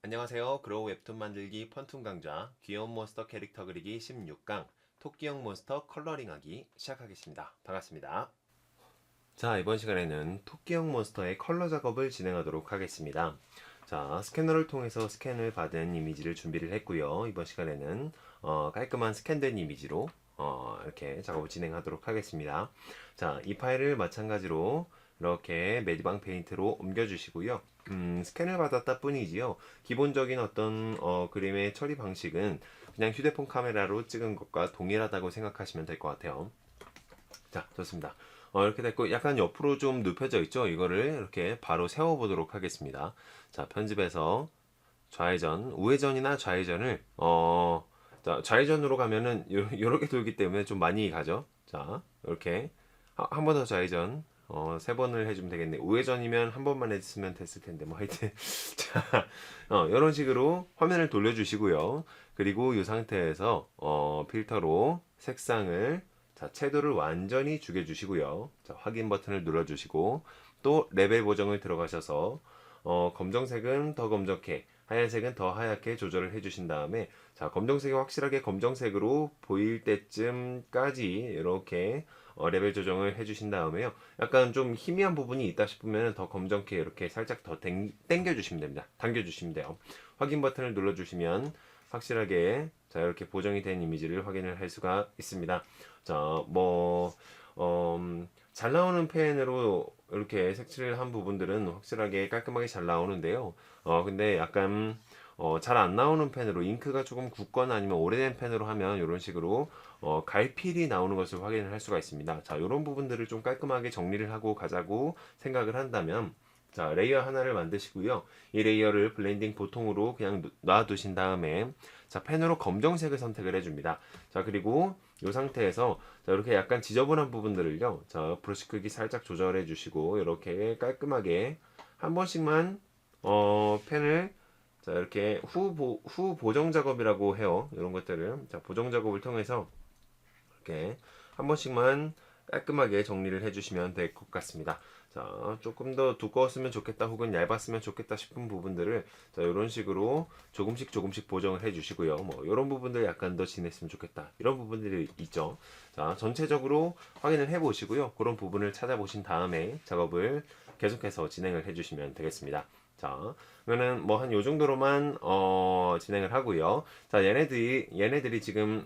안녕하세요. 그로우 웹툰 만들기 펀툰 강좌 귀여운 몬스터 캐릭터 그리기 16강 토끼형 몬스터 컬러링하기 시작하겠습니다. 반갑습니다. 자, 이번 시간에는 토끼형 몬스터의 컬러 작업을 진행하도록 하겠습니다. 자, 스캐너를 통해서 스캔을 받은 이미지를 준비를 했고요. 이번 시간에는 깔끔한 스캔된 이미지로 이렇게 작업을 진행하도록 하겠습니다. 자, 이 파일을 마찬가지로 이렇게 매디방 페인트로 옮겨주시고요. 스캔을 받았다 뿐이지요. 기본적인 어떤 그림의 처리 방식은 그냥 휴대폰 카메라로 찍은 것과 동일하다고 생각하시면 될 것 같아요. 자, 좋습니다. 이렇게 됐고 약간 옆으로 좀 눕혀져 있죠. 이거를 이렇게 바로 세워보도록 하겠습니다. 자, 편집해서 좌회전, 우회전이나 좌회전을 자, 좌회전으로 가면은 요렇게 돌기 때문에 좀 많이 가죠. 자, 이렇게 한 번 더 좌회전 3번을 해주면 되겠네. 우회전이면 한 번만 했으면 됐을 텐데 뭐 하여튼 자, 이런 식으로 화면을 돌려주시고요. 그리고 이 상태에서 필터로 색상을 자, 채도를 완전히 죽여주시고요. 자, 확인 버튼을 눌러주시고 또 레벨 보정을 들어가셔서 검정색은 더 검정게, 하얀색은 더 하얗게 조절을 해주신 다음에 자, 검정색이 확실하게 검정색으로 보일 때쯤까지 이렇게 레벨 조정을 해주신 다음에요. 약간 좀 희미한 부분이 있다 싶으면 더 검정게 이렇게 살짝 더 당겨주시면 됩니다. 당겨주시면 돼요. 확인 버튼을 눌러주시면 확실하게 자, 이렇게 보정이 된 이미지를 확인을 할 수가 있습니다. 자, 잘 나오는 펜으로 이렇게 색칠을 한 부분들은 확실하게 깔끔하게 잘 나오는데요. 근데 약간 잘 안 나오는 펜으로 잉크가 조금 굳거나 아니면 오래된 펜으로 하면 이런 식으로 갈필이 나오는 것을 확인을 할 수가 있습니다. 자, 이런 부분들을 좀 깔끔하게 정리를 하고 가자고 생각을 한다면 자, 레이어 하나를 만드시고요. 이 레이어를 블렌딩 보통으로 그냥 놔두신 다음에 자, 펜으로 검정색을 선택을 해줍니다. 자, 그리고 이 상태에서 자, 이렇게 약간 지저분한 부분들을요. 자, 브러쉬 크기 살짝 조절해 주시고 이렇게 깔끔하게 한 번씩만 펜을 자, 이렇게 후 보정 작업이라고 해요. 이런 것들을 자, 보정 작업을 통해서 이렇게 한 번씩만 깔끔하게 정리를 해주시면 될 것 같습니다. 자, 조금 더 두꺼웠으면 좋겠다 혹은 얇았으면 좋겠다 싶은 부분들을 자, 이런 식으로 조금씩 보정을 해주시고요. 뭐 이런 부분들 약간 더 진했으면 좋겠다 이런 부분들이 있죠. 자, 전체적으로 확인을 해보시고요. 그런 부분을 찾아보신 다음에 작업을 계속해서 진행을 해주시면 되겠습니다. 자, 그러면은 뭐 한 요 정도로만 진행을 하고요. 자, 얘네들이 지금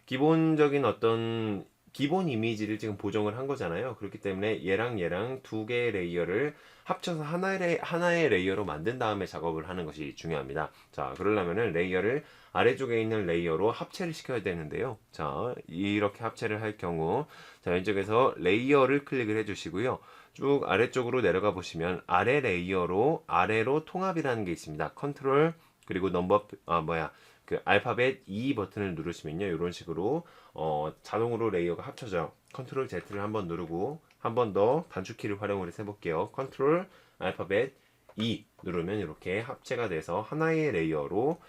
기본적인 어떤 기본 이미지를 지금 보정을 한 거잖아요. 그렇기 때문에 얘랑 두 개의 레이어를 합쳐서 하나의 레이어로 만든 다음에 작업을 하는 것이 중요합니다. 자, 그러려면은 레이어를 아래쪽에 있는 레이어로 합체를 시켜야 되는데요. 자, 이렇게 합체를 할 경우 자, 왼쪽에서 레이어를 클릭을 해주시고요. 쭉 아래쪽으로 내려가 보시면 아래 레이어로 아래로 통합이라는 게 있습니다. 컨트롤 그리고 그 알파벳 E 버튼을 누르시면요. 이런 식으로 자동으로 레이어가 합쳐져요. 컨트롤 Z를 한번 누르고 한 번 더 단축키를 활용을 해서 해볼게요. 컨트롤 알파벳 E 누르면 이렇게 합체가 돼서 하나의 레이어로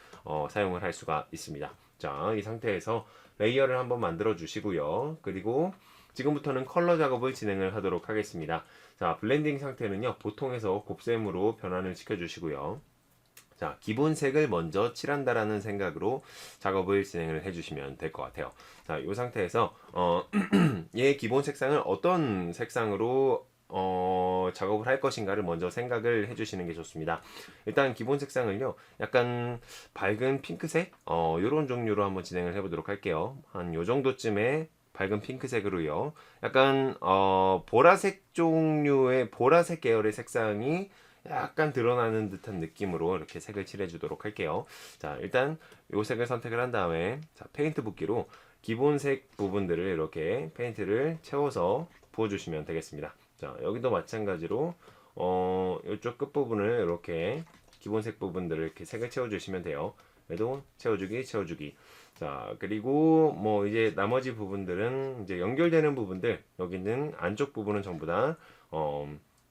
사용을 할 수가 있습니다. 자, 이 상태에서 레이어를 한번 만들어 주시고요. 그리고 지금부터는 컬러 작업을 진행을 하도록 하겠습니다. 자, 블렌딩 상태는요. 보통에서 곱셈으로 변환을 시켜 주시고요. 자, 기본 색을 먼저 칠한다라는 생각으로 작업을 진행을 해주시면 될 것 같아요. 자, 이 상태에서 얘 기본 색상을 어떤 색상으로 작업을 할 것인가를 먼저 생각을 해주시는 게 좋습니다. 일단 기본 색상을요, 약간 밝은 핑크색, 이런 종류로 한번 진행을 해보도록 할게요. 한 요 정도쯤에 밝은 핑크색으로요. 약간 보라색 종류의 보라색 계열의 색상이 약간 드러나는 듯한 느낌으로 이렇게 색을 칠해 주도록 할게요. 자, 일단 요 색을 선택을 한 다음에 자, 페인트 붓기로 기본색 부분들을 이렇게 페인트를 채워서 부어주시면 되겠습니다. 자, 여기도 마찬가지로 이쪽 끝부분을 이렇게 기본색 부분들을 이렇게 색을 채워주시면 돼요. 얘도 채워주기. 자, 그리고 뭐 이제 나머지 부분들은 이제 연결되는 부분들, 여기는 안쪽 부분은 전부 다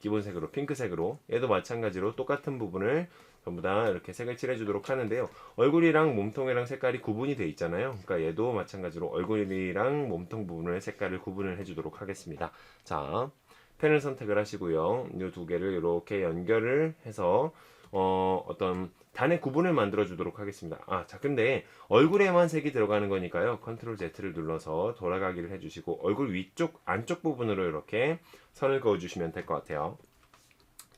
기본색으로 핑크색으로 얘도 마찬가지로 똑같은 부분을 전부 다 이렇게 색을 칠해주도록 하는데요. 얼굴이랑 몸통이랑 색깔이 구분이 돼 있잖아요. 그러니까 얘도 마찬가지로 얼굴이랑 몸통 부분을 색깔을 구분을 해주도록 하겠습니다. 자, 펜을 선택을 하시고요. 이 두 개를 이렇게 연결을 해서 어떤 단의 구분을 만들어 주도록 하겠습니다. 자, 근데 얼굴에만 색이 들어가는 거니까요. 컨트롤 Z를 눌러서 돌아가기를 해주시고 얼굴 위쪽 안쪽 부분으로 이렇게 선을 그어 주시면 될 것 같아요.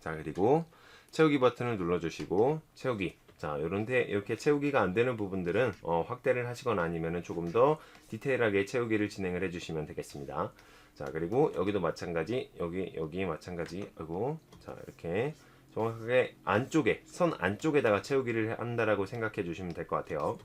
자, 그리고 채우기 버튼을 눌러주시고 채우기. 자, 요런데 이렇게 채우기가 안 되는 부분들은 확대를 하시거나 아니면은 조금 더 디테일하게 채우기를 진행을 해주시면 되겠습니다. 자, 그리고 여기도 마찬가지, 여기 마찬가지. 아이고, 자, 이렇게 정확하게 안쪽에 선 안쪽에다가 채우기를 한다라고 생각해 주시면 될 것 같아요.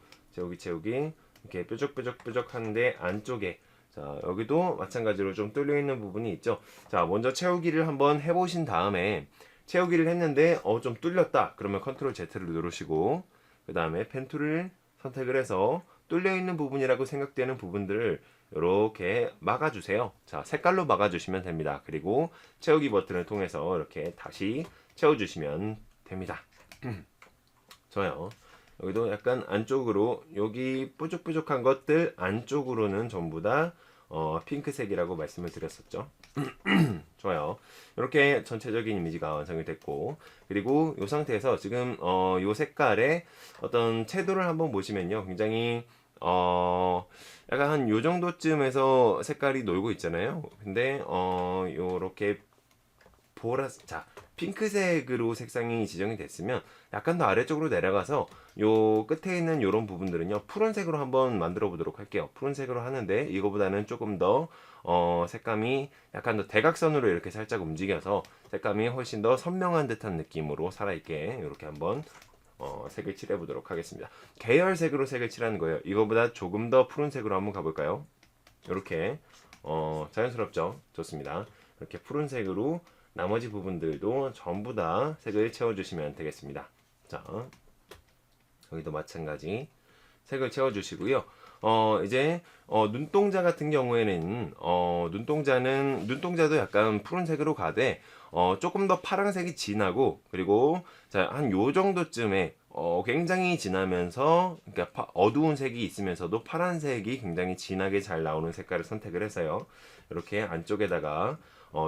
채우기 이렇게 뾰족하는데 안쪽에, 자, 여기도 마찬가지로 좀 뚫려 있는 부분이 있죠. 자, 먼저 채우기를 한번 해보신 다음에 채우기를 했는데 좀 뚫렸다 그러면 컨트롤 Z를 누르시고 그 다음에 펜 툴을 선택을 해서 뚫려 있는 부분이라고 생각되는 부분들을 이렇게 막아주세요. 자, 색깔로 막아주시면 됩니다. 그리고 채우기 버튼을 통해서 이렇게 다시 채워주시면 됩니다. 좋아요. 여기도 약간 안쪽으로 여기 뾰족한 것들 안쪽으로는 전부 다 핑크색이라고 말씀을 드렸었죠. 좋아요. 이렇게 전체적인 이미지가 완성이 됐고, 그리고 이 상태에서 지금 이 색깔의 어떤 채도를 한번 보시면요, 굉장히 약간 한 요 정도쯤에서 색깔이 놀고 있잖아요. 근데 요렇게 자, 핑크색으로 색상이 지정이 됐으면 약간 더 아래쪽으로 내려가서 요 끝에 있는 요런 부분들은요, 푸른색으로 한번 만들어 보도록 할게요. 푸른색으로 하는데 이거보다는 조금 더 색감이 약간 더 대각선으로 이렇게 살짝 움직여서 색감이 훨씬 더 선명한 듯한 느낌으로 살아있게 이렇게 한번 색을 칠해 보도록 하겠습니다. 계열색으로 색을 칠하는 거예요. 이거보다 조금 더 푸른색으로 한번 가볼까요? 이렇게 자연스럽죠? 좋습니다. 이렇게 푸른색으로 나머지 부분들도 전부 다 색을 채워주시면 되겠습니다. 자, 여기도 마찬가지 색을 채워주시고요. 이제 눈동자 같은 경우에는 눈동자도 약간 푸른색으로 가되 조금 더 파란색이 진하고, 그리고 자, 한 요 정도쯤에 굉장히 진하면서, 그러니까 어두운 색이 있으면서도 파란색이 굉장히 진하게 잘 나오는 색깔을 선택을 해서요, 이렇게 안쪽에다가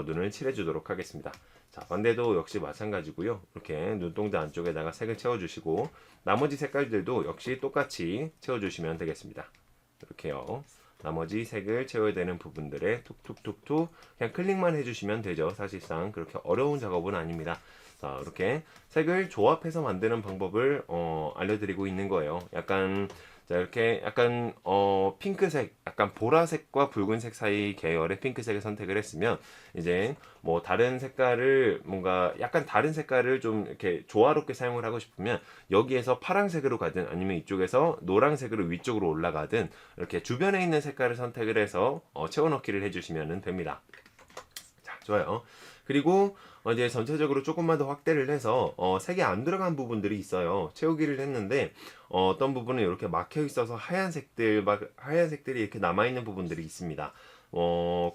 눈을 칠해 주도록 하겠습니다. 자, 반대도 역시 마찬가지고요. 이렇게 눈동자 안쪽에다가 색을 채워주시고 나머지 색깔들도 역시 똑같이 채워주시면 되겠습니다. 이렇게요. 나머지 색을 채워야 되는 부분들에 툭툭툭툭 그냥 클릭만 해주시면 되죠. 사실상 그렇게 어려운 작업은 아닙니다. 자, 이렇게 색을 조합해서 만드는 방법을 알려드리고 있는 거예요. 약간 자, 이렇게 약간 핑크색, 약간 보라색과 붉은색 사이 계열의 핑크색을 선택을 했으면 이제 뭐 다른 색깔을 뭔가 약간 다른 색깔을 좀 이렇게 조화롭게 사용을 하고 싶으면 여기에서 파란색으로 가든 아니면 이쪽에서 노란색으로 위쪽으로 올라가든 이렇게 주변에 있는 색깔을 선택을 해서 채워넣기를 해주시면 됩니다. 자, 좋아요. 그리고 이제 전체적으로 조금만 더 확대를 해서 색이 안 들어간 부분들이 있어요. 채우기를 했는데 어떤 부분은 이렇게 막혀 있어서 하얀색들이 이렇게 남아 있는 부분들이 있습니다.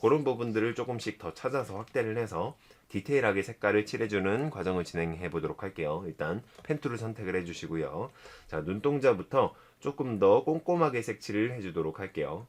그런 부분들을 조금씩 더 찾아서 확대를 해서 디테일하게 색깔을 칠해주는 과정을 진행해 보도록 할게요. 일단 펜 툴을 선택을 해주시고요. 자, 눈동자부터 조금 더 꼼꼼하게 색칠을 해주도록 할게요.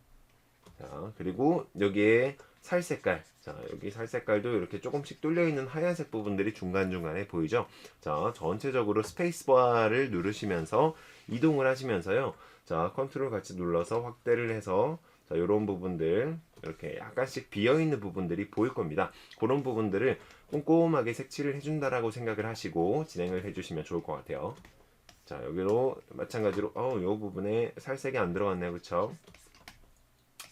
자, 그리고 여기에 살 색깔, 자, 여기 살 색깔도 이렇게 조금씩 뚫려 있는 하얀색 부분들이 중간중간에 보이죠? 자, 전체적으로 스페이스바를 누르시면서 이동을 하시면서요. 자, 컨트롤 같이 눌러서 확대를 해서 자, 요런 부분들 이렇게 약간씩 비어 있는 부분들이 보일 겁니다. 그런 부분들을 꼼꼼하게 색칠을 해준다라고 생각을 하시고 진행을 해주시면 좋을 것 같아요. 자, 여기로 마찬가지로 요 부분에 살색이 안 들어갔네요. 그쵸?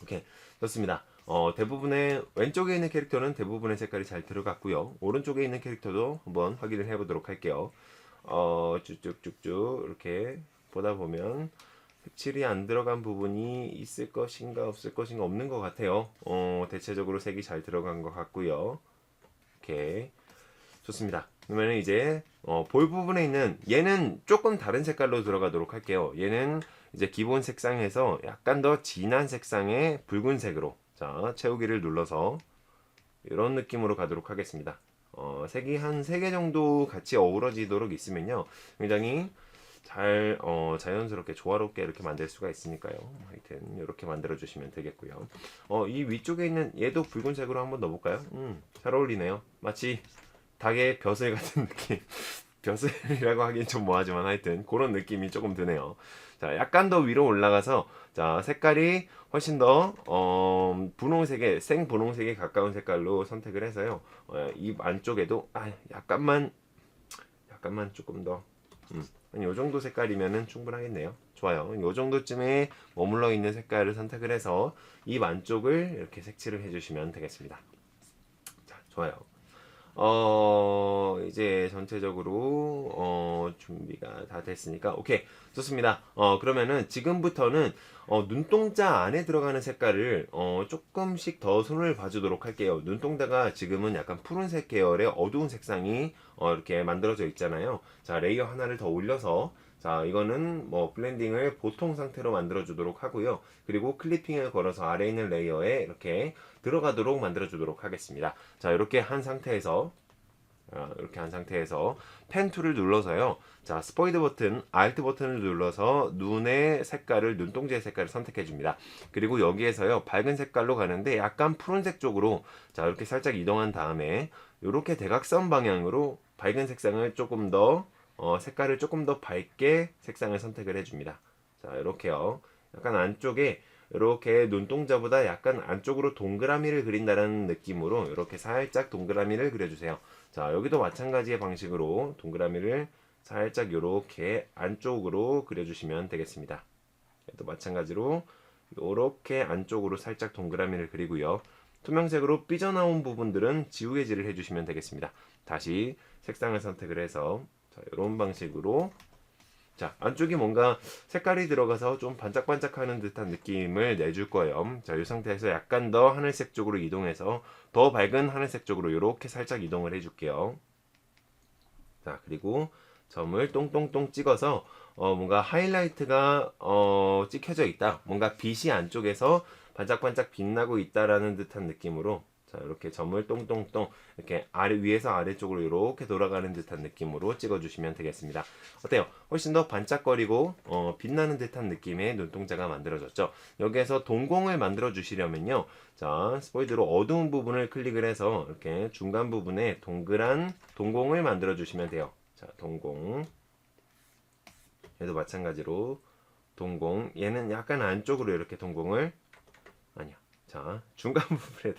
오케이, 좋습니다. 대부분의 왼쪽에 있는 캐릭터는 대부분의 색깔이 잘 들어갔고요. 오른쪽에 있는 캐릭터도 한번 확인을 해보도록 할게요. 쭉쭉쭉쭉 이렇게 보다 보면 색칠이 안 들어간 부분이 있을 것인가 없을 것인가 없는 것 같아요. 대체적으로 색이 잘 들어간 것 같고요. 이렇게 좋습니다. 그러면 이제 볼 부분에 있는 얘는 조금 다른 색깔로 들어가도록 할게요. 얘는 이제 기본 색상에서 약간 더 진한 색상의 붉은색으로 자, 채우기를 눌러서 이런 느낌으로 가도록 하겠습니다. 색이 한 3개 정도 같이 어우러지도록 있으면요, 굉장히 잘 자연스럽게 조화롭게 이렇게 만들 수가 있으니까요. 하여튼 이렇게 만들어 주시면 되겠고요. 이 위쪽에 있는 얘도 붉은색으로 한번 넣어볼까요? 잘 어울리네요. 마치 닭의 벼슬 같은 느낌. 벼슬이라고 하긴 좀 뭐하지만 하여튼 그런 느낌이 조금 드네요. 자, 약간 더 위로 올라가서 자, 색깔이 훨씬 더 분홍색에 생 분홍색에 가까운 색깔로 선택을 해서요. 입 안쪽에도 약간만 조금 더 한 요 정도 색깔이면은 충분하겠네요. 좋아요. 요 정도쯤에 머물러 있는 색깔을 선택을 해서 입 안쪽을 이렇게 색칠을 해주시면 되겠습니다. 자, 좋아요. 이제 전체적으로 준비가 다 됐으니까 오케이 좋습니다. 그러면은 지금부터는 눈동자 안에 들어가는 색깔을 조금씩 더 손을 봐주도록 할게요. 눈동자가 지금은 약간 푸른색 계열의 어두운 색상이 이렇게 만들어져 있잖아요. 자, 레이어 하나를 더 올려서 자, 이거는 뭐 블렌딩을 보통 상태로 만들어 주도록 하고요. 그리고 클리핑을 걸어서 아래에 있는 레이어에 이렇게 들어가도록 만들어 주도록 하겠습니다. 자, 이렇게 한 상태에서 펜 툴을 눌러서요. 자, 스포이드 버튼, 알트 버튼을 눌러서 눈의 색깔을, 눈동자의 색깔을 선택해 줍니다. 그리고 여기에서요, 밝은 색깔로 가는데 약간 푸른색 쪽으로 자, 이렇게 살짝 이동한 다음에 이렇게 대각선 방향으로 밝은 색상을 조금 더 색깔을 조금 더 밝게 색상을 선택을 해줍니다. 자, 이렇게요. 약간 안쪽에 이렇게 눈동자보다 약간 안쪽으로 동그라미를 그린다는 느낌으로 이렇게 살짝 동그라미를 그려주세요. 자, 여기도 마찬가지의 방식으로 동그라미를 살짝 이렇게 안쪽으로 그려주시면 되겠습니다. 또 마찬가지로 이렇게 안쪽으로 살짝 동그라미를 그리고요. 투명색으로 삐져나온 부분들은 지우개질을 해주시면 되겠습니다. 다시 색상을 선택을 해서 자, 이런 방식으로 자, 안쪽이 뭔가 색깔이 들어가서 좀 반짝반짝하는 듯한 느낌을 내줄 거예요. 자, 이 상태에서 약간 더 하늘색 쪽으로 이동해서 더 밝은 하늘색 쪽으로 이렇게 살짝 이동을 해줄게요. 자, 그리고 점을 똥똥똥 찍어서 뭔가 하이라이트가 찍혀져 있다. 뭔가 빛이 안쪽에서 반짝반짝 빛나고 있다라는 듯한 느낌으로 자, 이렇게 점을 똥똥똥 이렇게 위에서 아래쪽으로 이렇게 돌아가는 듯한 느낌으로 찍어주시면 되겠습니다. 어때요? 훨씬 더 반짝거리고 빛나는 듯한 느낌의 눈동자가 만들어졌죠. 여기에서 동공을 만들어 주시려면요. 자, 스포이드로 어두운 부분을 클릭을 해서 이렇게 중간 부분에 동그란 동공을 만들어 주시면 돼요. 자, 동공. 얘도 마찬가지로 동공. 얘는 약간 안쪽으로 이렇게 동공을 아니야. 자, 중간 부분에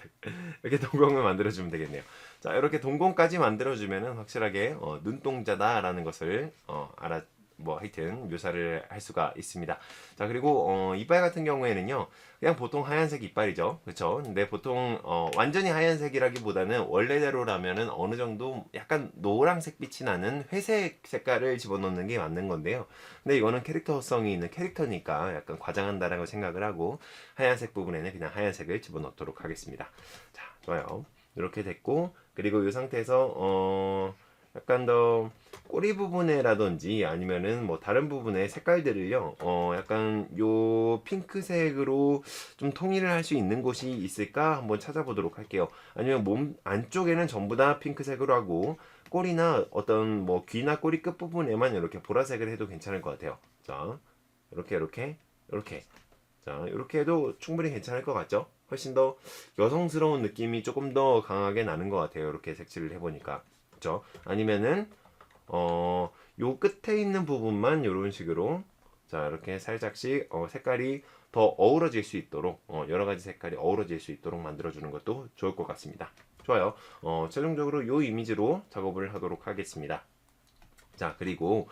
이렇게 동공을 만들어주면 되겠네요. 자, 이렇게 동공까지 만들어주면은 확실하게 눈동자다라는 것을 하여튼 묘사를 할 수가 있습니다. 자, 그리고 이빨 같은 경우에는요, 그냥 보통 하얀색 이빨이죠, 그렇죠? 근데 보통 완전히 하얀색이라기보다는 원래대로라면은 어느 정도 약간 노란색 빛이 나는 회색 색깔을 집어넣는 게 맞는 건데요. 근데 이거는 캐릭터성이 있는 캐릭터니까 약간 과장한다라고 생각을 하고 하얀색 부분에는 그냥 하얀색을 집어넣도록 하겠습니다. 자, 좋아요. 이렇게 됐고, 그리고 이 상태에서 약간 더 꼬리 부분에라든지 아니면은 뭐 다른 부분의 색깔들을요, 약간 요 핑크색으로 좀 통일을 할 수 있는 곳이 있을까 한번 찾아보도록 할게요. 아니면 몸 안쪽에는 전부 다 핑크색으로 하고 꼬리나 어떤 뭐 귀나 꼬리 끝 부분에만 이렇게 보라색을 해도 괜찮을 것 같아요. 자, 이렇게. 자, 이렇게 해도 충분히 괜찮을 것 같죠? 훨씬 더 여성스러운 느낌이 조금 더 강하게 나는 것 같아요. 이렇게 색칠을 해보니까. 그쵸? 아니면은, 요 끝에 있는 부분만 이런 식으로, 자, 이렇게 살짝씩, 색깔이 더 어우러질 수 있도록, 여러 가지 색깔이 어우러질 수 있도록 만들어주는 것도 좋을 것 같습니다. 좋아요. 최종적으로 요 이미지로 작업을 하도록 하겠습니다. 자, 그리고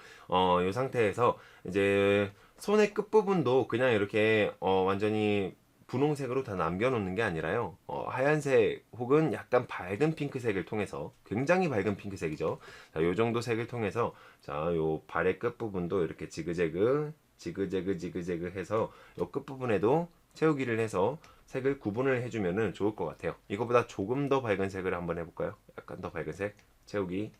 이 상태에서 이제 손의 끝부분도 그냥 이렇게 완전히 분홍색으로 다 남겨놓는 게 아니라요. 하얀색 혹은 약간 밝은 핑크색을 통해서 굉장히 밝은 핑크색이죠. 자, 요 정도 색을 통해서 자, 요 발의 끝부분도 이렇게 지그재그 해서 요 끝부분에도 채우기를 해서 색을 구분을 해주면은 좋을 것 같아요. 이거보다 조금 더 밝은 색을 한번 해볼까요? 약간 더 밝은 색. 채우기.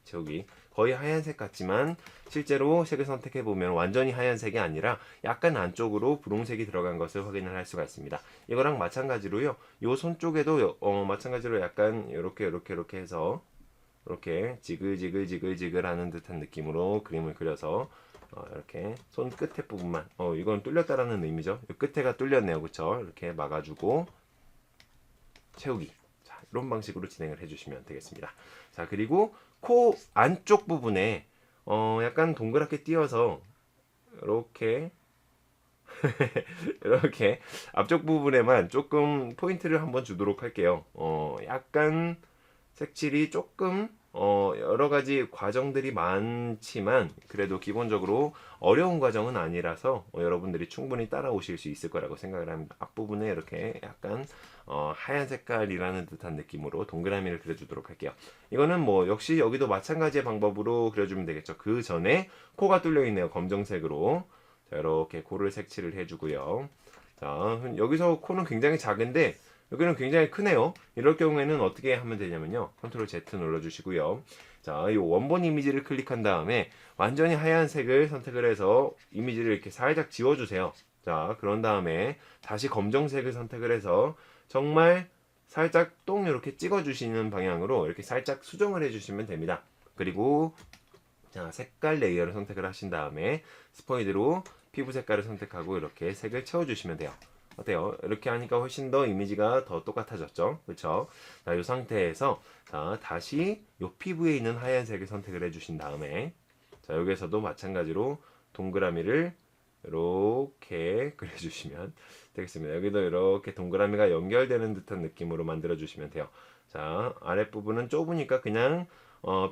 거의 하얀색 같지만 실제로 색을 선택해 보면 완전히 하얀색이 아니라 약간 안쪽으로 분홍색이 들어간 것을 확인을 할 수가 있습니다. 이거랑 마찬가지로요. 요 손 쪽에도 마찬가지로 약간 이렇게 해서 이렇게 지글지글 하는 듯한 느낌으로 그림을 그려서 이렇게 손 끝에 부분만 이건 뚫렸다라는 의미죠. 이 끝에가 뚫렸네요. 그쵸? 이렇게 막아주고 채우기. 이런 방식으로 진행을 해주시면 되겠습니다. 자, 그리고 코 안쪽 부분에 약간 동그랗게 띄어서 이렇게 이렇게 앞쪽 부분에만 조금 포인트를 한번 주도록 할게요. 약간 색칠이 조금 여러 가지 과정들이 많지만 그래도 기본적으로 어려운 과정은 아니라서 여러분들이 충분히 따라오실 수 있을 거라고 생각을 합니다. 앞부분에 이렇게 약간 하얀 색깔이라는 듯한 느낌으로 동그라미를 그려주도록 할게요. 이거는 뭐 역시 여기도 마찬가지의 방법으로 그려주면 되겠죠. 그 전에 코가 뚫려 있네요. 검정색으로. 자, 이렇게 코를 색칠을 해주고요. 자, 여기서 코는 굉장히 작은데 여기는 굉장히 크네요. 이럴 경우에는 어떻게 하면 되냐면요. 컨트롤 Z 눌러주시고요. 자, 이 원본 이미지를 클릭한 다음에 완전히 하얀색을 선택을 해서 이미지를 이렇게 살짝 지워주세요. 자, 그런 다음에 다시 검정색을 선택을 해서 정말 살짝 똥 이렇게 찍어주시는 방향으로 이렇게 살짝 수정을 해주시면 됩니다. 그리고 자, 색깔 레이어를 선택을 하신 다음에 스포이드로 피부 색깔을 선택하고 이렇게 색을 채워주시면 돼요. 어때요? 이렇게 하니까 훨씬 더 이미지가 더 똑같아졌죠? 그쵸? 자, 이 상태에서 자, 다시 이 피부에 있는 하얀색을 선택을 해주신 다음에 자, 여기에서도 마찬가지로 동그라미를 이렇게 그려주시면 되겠습니다. 여기도 이렇게 동그라미가 연결되는 듯한 느낌으로 만들어 주시면 돼요. 자, 아랫부분은 좁으니까 그냥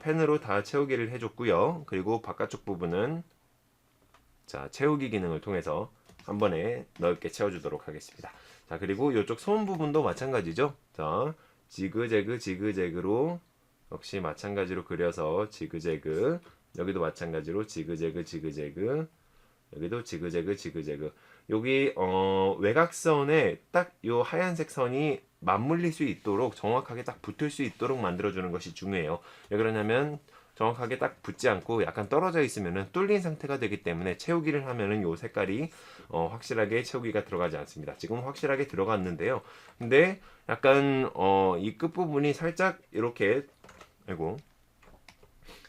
펜으로 다 채우기를 해줬고요. 그리고 바깥쪽 부분은 자, 채우기 기능을 통해서 한 번에 넓게 채워주도록 하겠습니다. 자, 그리고 이쪽 손 부분도 마찬가지죠. 자, 지그재그 지그재그로 역시 마찬가지로 그려서 지그재그, 여기도 마찬가지로 지그재그 지그재그, 여기도 지그재그 지그재그. 여기 외곽선에 딱 요 하얀색 선이 맞물릴 수 있도록 정확하게 딱 붙을 수 있도록 만들어주는 것이 중요해요. 왜 그러냐면 정확하게 딱 붙지 않고 약간 떨어져 있으면은 뚫린 상태가 되기 때문에 채우기를 하면은 요 색깔이 확실하게 채우기가 들어가지 않습니다. 지금 확실하게 들어갔는데요. 근데 약간 이 끝부분이 살짝 이렇게 아이고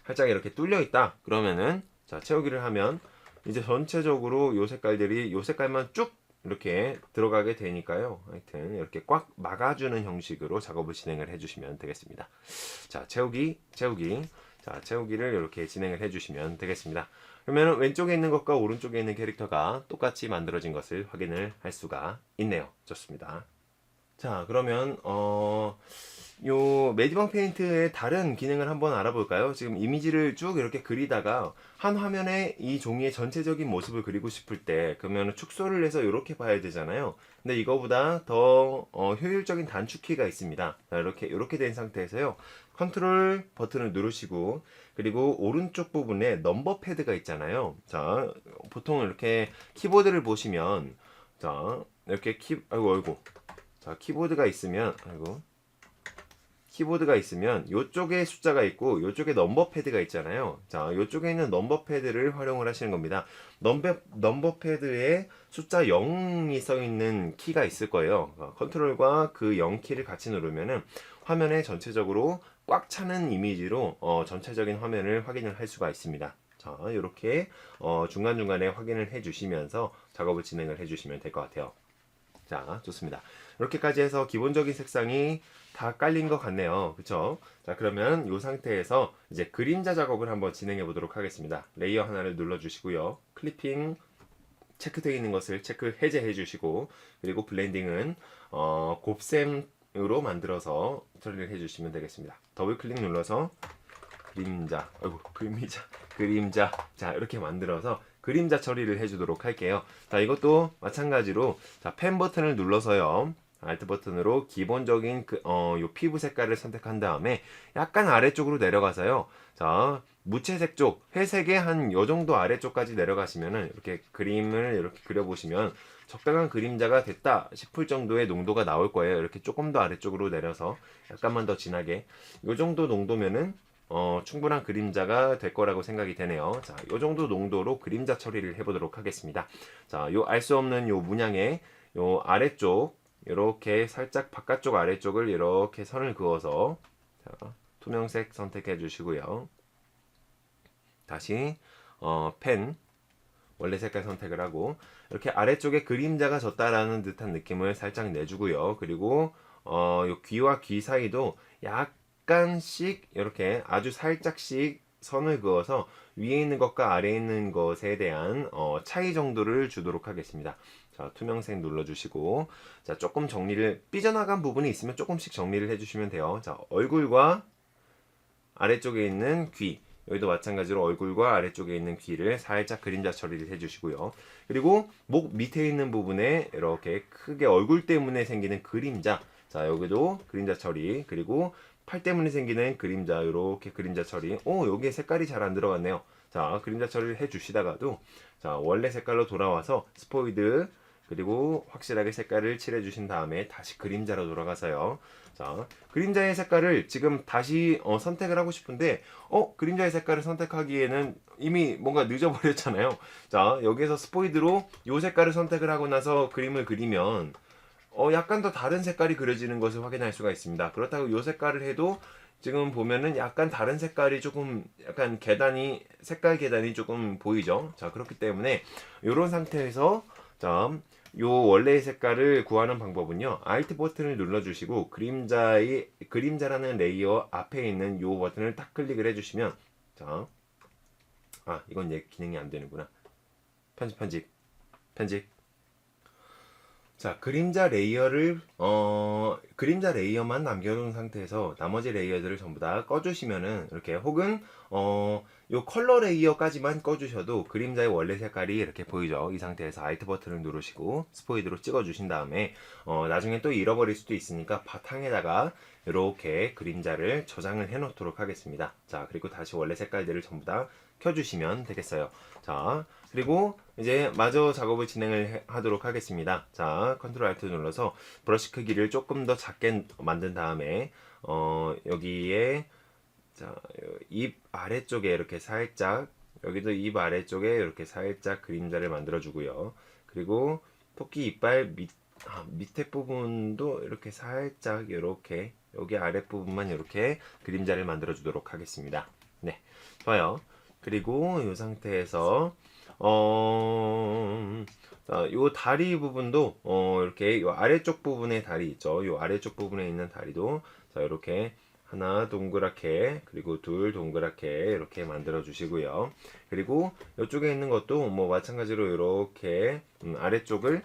살짝 이렇게 뚫려 있다. 그러면은 자, 채우기를 하면 이제 전체적으로 요 색깔들이 요 색깔만 쭉 이렇게 들어가게 되니까요. 하여튼 이렇게 꽉 막아주는 형식으로 작업을 진행을 해주시면 되겠습니다. 자, 채우기. 자, 채우기를 이렇게 진행을 해주시면 되겠습니다. 그러면 왼쪽에 있는 것과 오른쪽에 있는 캐릭터가 똑같이 만들어진 것을 확인을 할 수가 있네요. 좋습니다. 자, 그러면 요 메디방 페인트의 다른 기능을 한번 알아볼까요? 지금 이미지를 쭉 이렇게 그리다가 한 화면에 이 종이의 전체적인 모습을 그리고 싶을 때 그러면 축소를 해서 이렇게 봐야 되잖아요. 근데 이거보다 더 효율적인 단축키가 있습니다. 자, 이렇게 된 상태에서요. 컨트롤 버튼을 누르시고 그리고 오른쪽 부분에 넘버 패드가 있잖아요. 자, 보통 이렇게 키보드를 보시면 자, 이렇게 아이고 자, 키보드가 있으면 이쪽에 숫자가 있고 이쪽에 넘버 패드가 있잖아요. 자, 이쪽에 있는 넘버 패드를 활용을 하시는 겁니다. 넘버 패드에 숫자 0이 써 있는 키가 있을 거예요. 컨트롤과 그 0 키를 같이 누르면은 화면에 전체적으로 꽉 차는 이미지로 전체적인 화면을 확인을 할 수가 있습니다. 자, 이렇게 중간중간에 확인을 해 주시면서 작업을 진행을 해 주시면 될 것 같아요. 자, 좋습니다. 이렇게까지 해서 기본적인 색상이 다 깔린 것 같네요. 그쵸? 자, 그러면 이 상태에서 이제 그림자 작업을 한번 진행해 보도록 하겠습니다. 레이어 하나를 눌러 주시고요. 클리핑 체크되어 있는 것을 해제해 주시고, 그리고 블렌딩은 곱셈으로 만들어서 처리를 해 주시면 되겠습니다. 더블 클릭 눌러서 그림자. 자, 이렇게 만들어서 그림자 처리를 해주도록 할게요. 자, 이것도 마찬가지로 자, 펜 버튼을 눌러서요. 알트 버튼으로 기본적인 요 피부 색깔을 선택한 다음에 약간 아래쪽으로 내려가서요. 자, 무채색 쪽, 회색의 한 요 정도 아래쪽까지 내려가시면은 이렇게 그림을 이렇게 그려보시면 적당한 그림자가 됐다 싶을 정도의 농도가 나올 거예요. 이렇게 조금 더 아래쪽으로 내려서 약간만 더 진하게 요 정도 농도면은 충분한 그림자가 될 거라고 생각이 되네요. 자, 요 정도 농도로 그림자 처리를 해보도록 하겠습니다. 자, 요 알 수 없는 요 문양의 요 아래쪽 이렇게 살짝 바깥쪽 아래쪽을 이렇게 선을 그어서 자, 투명색 선택해 주시고요. 다시 펜 원래 색깔 선택을 하고 이렇게 아래쪽에 그림자가 졌다라는 듯한 느낌을 살짝 내주고요. 그리고 요 귀와 귀 사이도 약간씩 이렇게 아주 살짝씩 선을 그어서 위에 있는 것과 아래에 있는 것에 대한 차이 정도를 주도록 하겠습니다. 자, 투명색 눌러주시고, 자, 조금 정리를, 삐져나간 부분이 있으면 조금씩 정리를 해주시면 돼요. 자, 얼굴과 아래쪽에 있는 귀, 여기도 마찬가지로 얼굴과 아래쪽에 있는 귀를 살짝 그림자 처리를 해주시고요. 그리고 목 밑에 있는 부분에 이렇게 크게 얼굴 때문에 생기는 그림자, 자, 여기도 그림자 처리, 그리고 팔 때문에 생기는 그림자, 이렇게 그림자 처리. 여기에 색깔이 잘 안 들어갔네요. 자, 그림자 처리를 해주시다가도, 자, 원래 색깔로 돌아와서 스포이드, 그리고 확실하게 색깔을 칠해주신 다음에 다시 그림자로 돌아가서요. 자, 그림자의 색깔을 지금 다시 선택을 하고 싶은데, 그림자의 색깔을 선택하기에는 이미 뭔가 늦어버렸잖아요. 자, 여기에서 스포이드로 이 색깔을 선택을 하고 나서 그림을 그리면, 약간 더 다른 색깔이 그려지는 것을 확인할 수가 있습니다. 그렇다고 이 색깔을 해도 지금 보면은 약간 다른 색깔이 조금 약간 색깔 계단이 조금 보이죠. 자, 그렇기 때문에 이런 상태에서 자, 요 원래의 색깔을 구하는 방법은요. Alt 버튼을 눌러주시고 그림자라는 레이어 앞에 있는 요 버튼을 딱 클릭을 해주시면 자, 이건 얘 기능이 안 되는구나. 편집. 자, 그림자 레이어만 남겨놓은 상태에서 나머지 레이어들을 전부 다 꺼주시면은 이렇게 혹은 요 컬러 레이어까지만 꺼주셔도 그림자의 원래 색깔이 이렇게 보이죠. 이 상태에서 Alt 버튼을 누르시고 스포이드로 찍어주신 다음에 나중에 또 잃어버릴 수도 있으니까 바탕에다가 이렇게 그림자를 저장을 해놓도록 하겠습니다. 자, 그리고 다시 원래 색깔들을 전부 다 켜주시면 되겠어요. 자, 그리고 이제 마저 작업을 진행을 하도록 하겠습니다. 자, 컨트롤 Alt 눌러서 브러쉬 크기를 조금 더 작게 만든 다음에 여기에 자, 입 아래쪽에 이렇게 살짝, 여기도 입 아래쪽에 이렇게 살짝 그림자를 만들어 주고요. 그리고 토끼 이빨 밑에 부분도 이렇게 살짝 이렇게 여기 아랫부분만 이렇게 그림자를 만들어 주도록 하겠습니다. 네, 좋아요. 그리고 이 상태에서 요 다리 부분도 이렇게 요 아래쪽 부분에 다리 있죠. 요 아래쪽 부분에 있는 다리도 자, 이렇게 하나 동그랗게, 그리고 둘 동그랗게 이렇게 만들어 주시고요. 그리고 이쪽에 있는 것도 뭐 마찬가지로 이렇게 아래쪽을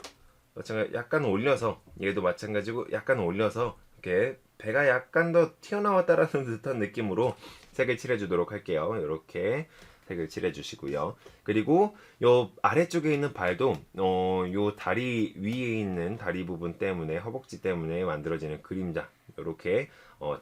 약간 올려서, 얘도 마찬가지고 약간 올려서 이렇게 배가 약간 더 튀어나왔다라는 듯한 느낌으로 색을 칠해 주도록 할게요. 이렇게 색을 칠해 주시고요. 그리고 요 아래쪽에 있는 발도 요 다리 위에 있는 다리 부분 때문에, 허벅지 때문에 만들어지는 그림자, 이렇게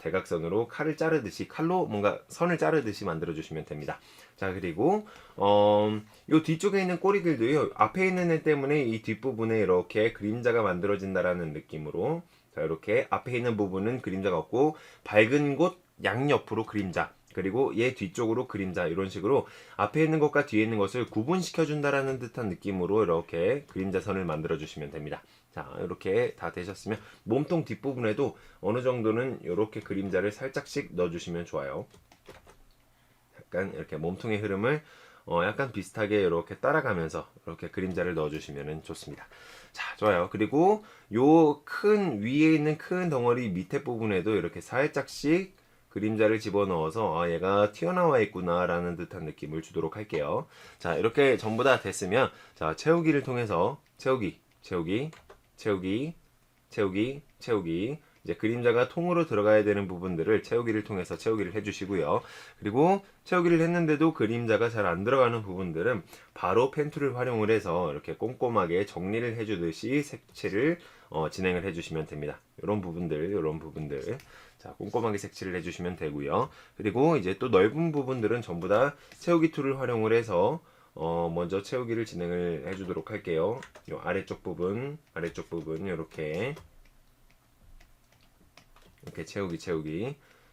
대각선으로 칼로 뭔가 선을 자르듯이 만들어 주시면 됩니다. 자, 그리고 요 뒤쪽에 있는 꼬리들도요, 앞에 있는 애 때문에 이 뒷부분에 이렇게 그림자가 만들어진다라는 느낌으로, 자, 이렇게 앞에 있는 부분은 그림자가 없고 밝은 곳 양옆으로 그림자, 그리고 얘 뒤쪽으로 그림자, 이런 식으로 앞에 있는 것과 뒤에 있는 것을 구분시켜 준다라는 듯한 느낌으로 이렇게 그림자선을 만들어 주시면 됩니다. 자, 이렇게 다 되셨으면 몸통 뒷부분에도 어느 정도는 이렇게 그림자를 살짝씩 넣어 주시면 좋아요. 약간 이렇게 몸통의 흐름을 약간 비슷하게 이렇게 따라가면서 이렇게 그림자를 넣어 주시면 좋습니다. 자, 좋아요. 그리고 요 위에 있는 큰 덩어리 밑에 부분에도 이렇게 살짝씩 그림자를 집어넣어서 얘가 튀어나와 있구나 라는 듯한 느낌을 주도록 할게요. 자, 이렇게 전부 다 됐으면 자, 채우기를 통해서 채우기 이제 그림자가 통으로 들어가야 되는 부분들을 채우기를 통해서 채우기를 해주시고요. 그리고 채우기를 했는데도 그림자가 잘 안 들어가는 부분들은 바로 펜 툴을 활용을 해서 이렇게 꼼꼼하게 정리를 해주듯이 색칠을 진행을 해주시면 됩니다. 이런 부분들 자, 꼼꼼하게 색칠을 해주시면 되고요. 그리고 이제 또 넓은 부분들은 전부 다 채우기 툴을 활용을 해서 먼저 채우기를 진행을 해주도록 할게요. 요 아래쪽 부분 이렇게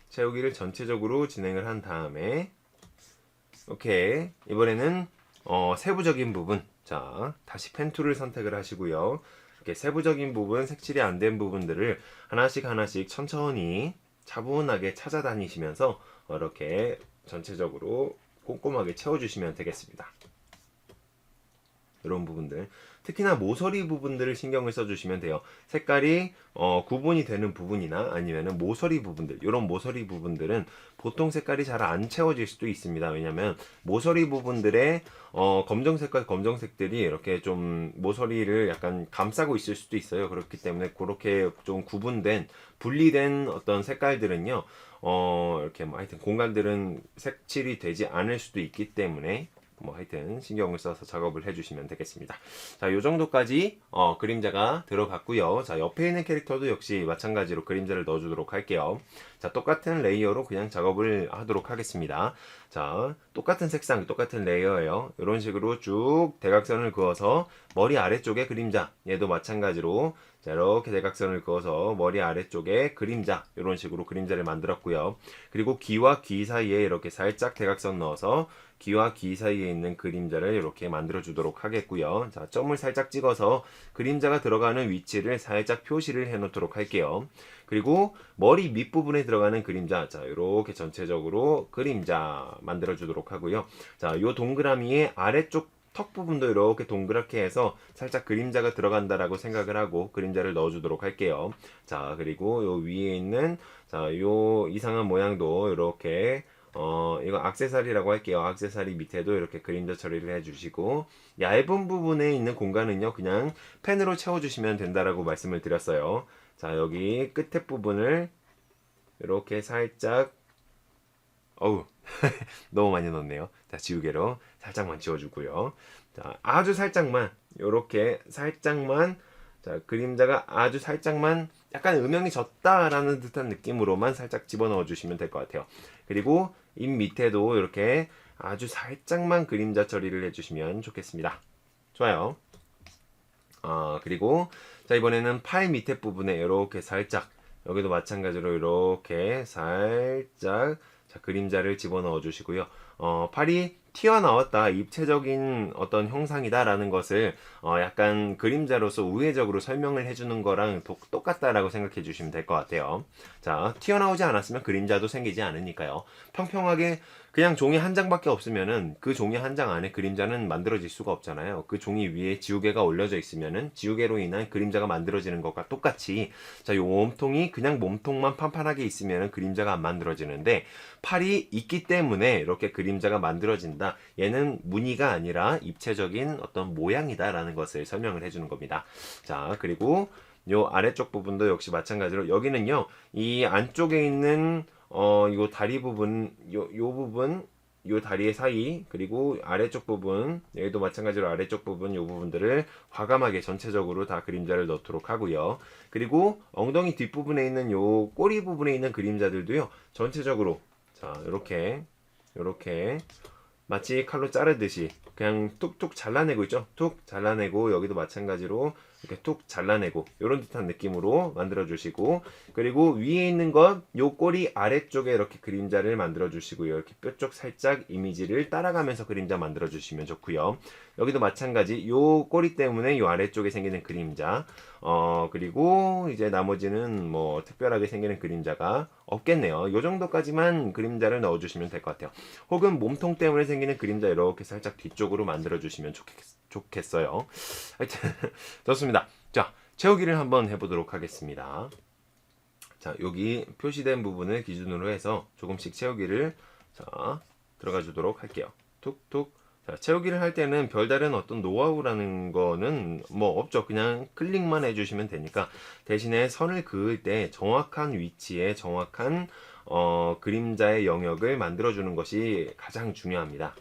채우기를 전체적으로 진행을 한 다음에 오케이, 이번에는 세부적인 부분, 자, 다시 펜 툴을 선택을 하시고요. 이렇게 세부적인 부분, 색칠이 안 된 부분들을 하나씩 천천히 차분하게 찾아다니시면서 이렇게 전체적으로 꼼꼼하게 채워주시면 되겠습니다. 이런 부분들, 특히나 모서리 부분들을 신경을 써주시면 돼요. 색깔이 구분이 되는 부분이나 아니면은 모서리 부분들, 이런 모서리 부분들은 보통 색깔이 잘 안 채워질 수도 있습니다. 왜냐면 모서리 부분들의 검정색과 검정색들이 이렇게 좀 모서리를 약간 감싸고 있을 수도 있어요. 그렇기 때문에 그렇게 좀 구분된 분리된 어떤 색깔들은요, 이렇게 뭐 하여튼 공간들은 색칠이 되지 않을 수도 있기 때문에 뭐 하여튼 신경을 써서 작업을 해주시면 되겠습니다. 자, 요 정도까지 그림자가 들어갔고요. 자, 옆에 있는 캐릭터도 역시 마찬가지로 그림자를 넣어주도록 할게요. 자, 똑같은 레이어로 그냥 작업을 하도록 하겠습니다. 자, 똑같은 색상, 똑같은 레이어예요. 이런 식으로 쭉 대각선을 그어서 머리 아래쪽에 그림자, 얘도 마찬가지로 자, 이렇게 대각선을 그어서 머리 아래쪽에 그림자, 이런 식으로 그림자를 만들었고요. 그리고 귀와 귀 사이에 이렇게 살짝 대각선 넣어서 귀와 귀 사이에 있는 그림자를 이렇게 만들어 주도록 하겠고요. 자, 점을 살짝 찍어서 그림자가 들어가는 위치를 살짝 표시를 해 놓도록 할게요. 그리고 머리 밑부분에 들어가는 그림자, 자, 이렇게 전체적으로 그림자 만들어 주도록 하고요. 자, 요 동그라미의 아래쪽 턱 부분도 이렇게 동그랗게 해서 살짝 그림자가 들어간다라고 생각을 하고 그림자를 넣어주도록 할게요. 자, 그리고 요 위에 있는 자, 요 이상한 모양도 이렇게 이거 액세서리라고 할게요. 액세서리 밑에도 이렇게 그림자 처리를 해주시고 얇은 부분에 있는 공간은요 그냥 펜으로 채워주시면 된다라고 말씀을 드렸어요. 자, 여기 끝에 부분을 이렇게 살짝 어우 너무 많이 넣었네요. 자, 지우개로 살짝만 지워주고요. 자, 아주 살짝만 요렇게 살짝만 자, 그림자가 아주 살짝만 약간 음영이 졌다라는 듯한 느낌으로만 살짝 집어넣어 주시면 될 것 같아요. 그리고 입 밑에도 이렇게 아주 살짝만 그림자 처리를 해주시면 좋겠습니다. 좋아요. 그리고 자, 이번에는 팔 밑에 부분에 이렇게 살짝 여기도 마찬가지로 이렇게 살짝 자, 그림자를 집어넣어 주시고요. 팔이 튀어나왔다, 입체적인 어떤 형상이다라는 것을 약간 그림자로서 우회적으로 설명을 해주는 거랑 똑같다라고 생각해 주시면 될 것 같아요. 자, 튀어나오지 않았으면 그림자도 생기지 않으니까요. 평평하게 그냥 종이 한 장밖에 없으면은 그 종이 한 장 안에 그림자는 만들어질 수가 없잖아요. 그 종이 위에 지우개가 올려져 있으면은 지우개로 인한 그림자가 만들어지는 것과 똑같이 자, 요 몸통이 그냥 몸통만 판판하게 있으면은 그림자가 안 만들어지는데 팔이 있기 때문에 이렇게 그림자가 만들어진다. 얘는 무늬가 아니라 입체적인 어떤 모양이다라는 것을 설명을 해주는 겁니다. 자, 그리고 요 아래쪽 부분도 역시 마찬가지로 여기는요 이 안쪽에 있는 요 다리 부분 요 부분 요 다리의 사이 그리고 아래쪽 부분 여기도 마찬가지로 아래쪽 부분 요 부분들을 과감하게 전체적으로 다 그림자를 넣도록 하고요. 그리고 엉덩이 뒷부분에 있는 요 꼬리 부분에 있는 그림자들도요 전체적으로 자, 요렇게 마치 칼로 자르듯이 그냥 툭툭 잘라내고 있죠. 툭 잘라내고 여기도 마찬가지로 이렇게 툭 잘라내고 이런 듯한 느낌으로 만들어 주시고 그리고 위에 있는 것 요 꼬리 아래쪽에 이렇게 그림자를 만들어 주시고요. 이렇게 뾰족 살짝 이미지를 따라가면서 그림자 만들어 주시면 좋고요. 여기도 마찬가지 요 꼬리 때문에 요 아래쪽에 생기는 그림자 그리고 이제 나머지는 뭐 특별하게 생기는 그림자가 없겠네요. 요 정도까지만 그림자를 넣어 주시면 될 것 같아요. 혹은 몸통 때문에 생기는 그림자 이렇게 살짝 뒤쪽으로 만들어 주시면 좋겠어요. 하여튼 좋습니다. 자, 채우기를 한번 해보도록 하겠습니다. 자, 여기 표시된 부분을 기준으로 해서 조금씩 채우기를 자, 들어가 주도록 할게요. 툭툭. 자, 채우기를 할 때는 별다른 어떤 노하우라는 거는 뭐 없죠. 그냥 클릭만 해주시면 되니까 대신에 선을 그을 때 정확한 위치에 정확한 그림자의 영역을 만들어주는 것이 가장 중요합니다.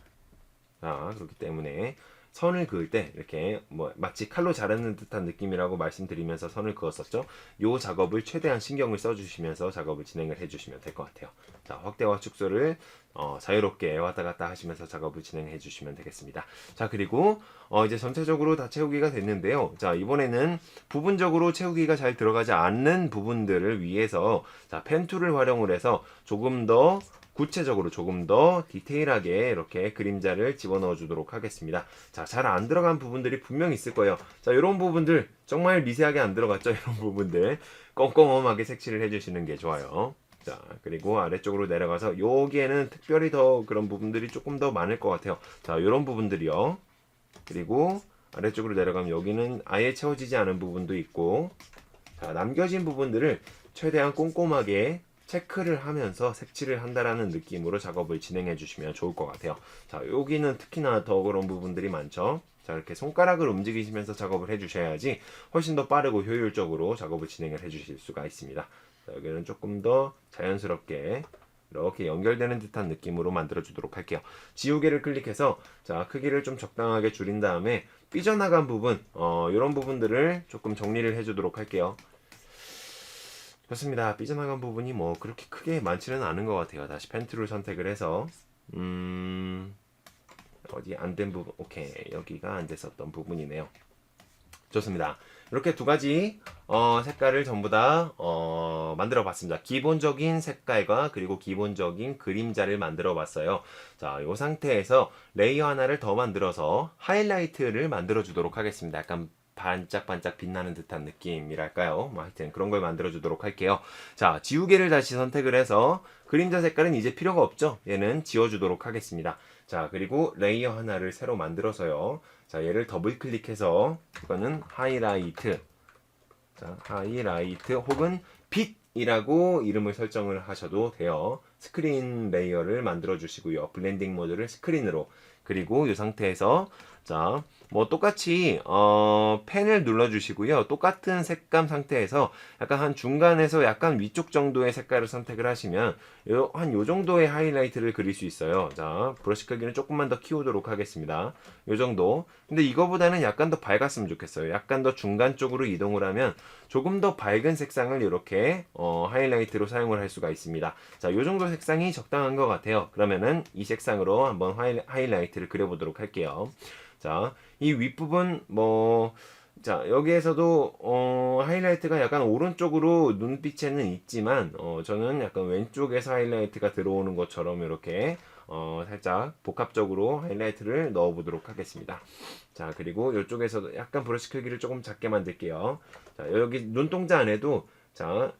자, 그렇기 때문에 선을 그을 때 이렇게 뭐 마치 칼로 자르는 듯한 느낌이라고 말씀드리면서 선을 그었었죠. 요 작업을 최대한 신경을 써주시면서 작업을 진행을 해주시면 될 것 같아요. 자, 확대와 축소를 자유롭게 왔다 갔다 하시면서 작업을 진행해 주시면 되겠습니다. 자, 그리고 이제 전체적으로 다 채우기가 됐는데요. 자, 이번에는 부분적으로 채우기가 잘 들어가지 않는 부분들을 위해서 자, 펜 툴을 활용을 해서 조금 더 구체적으로 조금 더 디테일하게 이렇게 그림자를 집어넣어 주도록 하겠습니다. 자, 잘 안 들어간 부분들이 분명히 있을 거예요. 자, 이런 부분들 정말 미세하게 안 들어갔죠? 이런 부분들 꼼꼼하게 색칠을 해주시는 게 좋아요. 자, 그리고 아래쪽으로 내려가서 여기에는 특별히 더 그런 부분들이 조금 더 많을 것 같아요. 자, 이런 부분들이요. 그리고 아래쪽으로 내려가면 여기는 아예 채워지지 않은 부분도 있고, 자, 남겨진 부분들을 최대한 꼼꼼하게 체크를 하면서 색칠을 한다라는 느낌으로 작업을 진행해 주시면 좋을 것 같아요. 자, 여기는 특히나 더 그런 부분들이 많죠. 자, 이렇게 손가락을 움직이시면서 작업을 해 주셔야지 훨씬 더 빠르고 효율적으로 작업을 진행을 해 주실 수가 있습니다. 자, 여기는 조금 더 자연스럽게 이렇게 연결되는 듯한 느낌으로 만들어 주도록 할게요. 지우개를 클릭해서 자, 크기를 좀 적당하게 줄인 다음에 삐져나간 부분, 이런 부분들을 조금 정리를 해 주도록 할게요. 좋습니다. 삐져나간 부분이 뭐 그렇게 크게 많지는 않은 것 같아요. 다시 펜 툴을 선택을 해서 어디 안 된 부분, 오케이, 여기가 안 됐었던 부분이네요. 좋습니다. 이렇게 두 가지 색깔을 전부 다 만들어 봤습니다. 기본적인 색깔과 그리고 기본적인 그림자를 만들어 봤어요. 자, 이 상태에서 레이어 하나를 더 만들어서 하이라이트를 만들어 주도록 하겠습니다. 약간 반짝반짝 빛나는 듯한 느낌이랄까요? 뭐 하여튼 그런 걸 만들어 주도록 할게요. 자, 지우개를 다시 선택을 해서 그림자 색깔은 이제 필요가 없죠. 얘는 지워 주도록 하겠습니다. 자, 그리고 레이어 하나를 새로 만들어서요. 자, 얘를 더블 클릭해서 이거는 하이라이트, 자, 하이라이트 혹은 빛이라고 이름을 설정을 하셔도 돼요. 스크린 레이어를 만들어 주시고요. 블렌딩 모드를 스크린으로, 그리고 이 상태에서 자, 뭐 똑같이 펜을 눌러 주시고요. 똑같은 색감 상태에서 약간 한 중간에서 약간 위쪽 정도의 색깔을 선택을 하시면 한 요 정도의 하이라이트를 그릴 수 있어요. 자, 브러쉬 크기는 조금만 더 키우도록 하겠습니다. 요 정도. 근데 이거보다는 약간 더 밝았으면 좋겠어요. 약간 더 중간 쪽으로 이동을 하면 조금 더 밝은 색상을 이렇게 하이라이트로 사용을 할 수가 있습니다. 자, 요 정도 색상이 적당한 것 같아요. 그러면은 이 색상으로 한번 하이라이트를 그려보도록 할게요. 자, 이 윗부분 자, 여기에서도 하이라이트가 약간 오른쪽으로 눈빛에는 있지만 저는 약간 왼쪽에서 하이라이트가 들어오는 것처럼 이렇게 살짝 복합적으로 하이라이트를 넣어 보도록 하겠습니다. 자, 그리고 이쪽에서도 약간 브러쉬 크기를 조금 작게 만들게요. 자, 여기 눈동자 안에도 자,